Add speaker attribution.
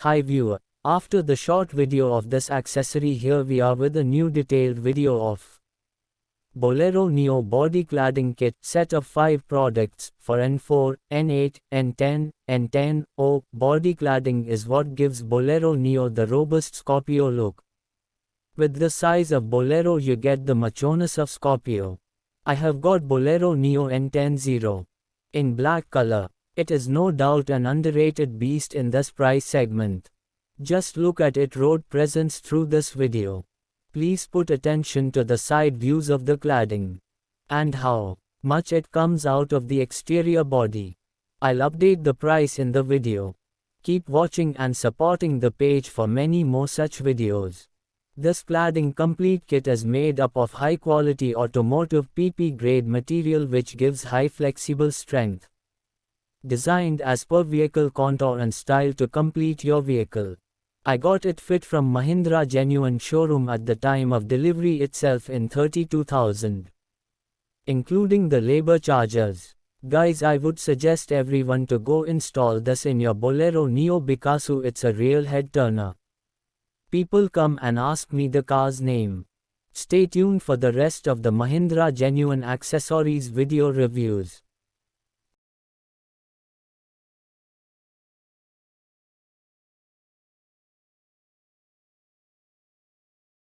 Speaker 1: Hi viewer, after the short video of this accessory, here we are with a new detailed video of Bolero Neo body cladding kit set of 5 products for N4, N8, N10, N10. Body cladding is what gives Bolero Neo the robust Scorpio look. With the size of Bolero you get the machoness of Scorpio. I have got Bolero Neo N10 in black color. It is no doubt an underrated beast in this price segment. Just look at its road presence through this video. Please put attention to the side views of the cladding and how much it comes out of the exterior body. I'll update the price in the video. Keep watching and supporting the page for many more such videos. This cladding complete kit is made up of high quality automotive PP grade material which gives high flexible strength. Designed as per vehicle contour and style to complete your vehicle. I got it fit from Mahindra genuine showroom at the time of delivery itself in 32,000. Including the labor charges. Guys, I would suggest everyone to go install this in your Bolero Neo because it's a real head turner. People come and ask me the car's name. Stay tuned for the rest of the Mahindra genuine accessories video reviews.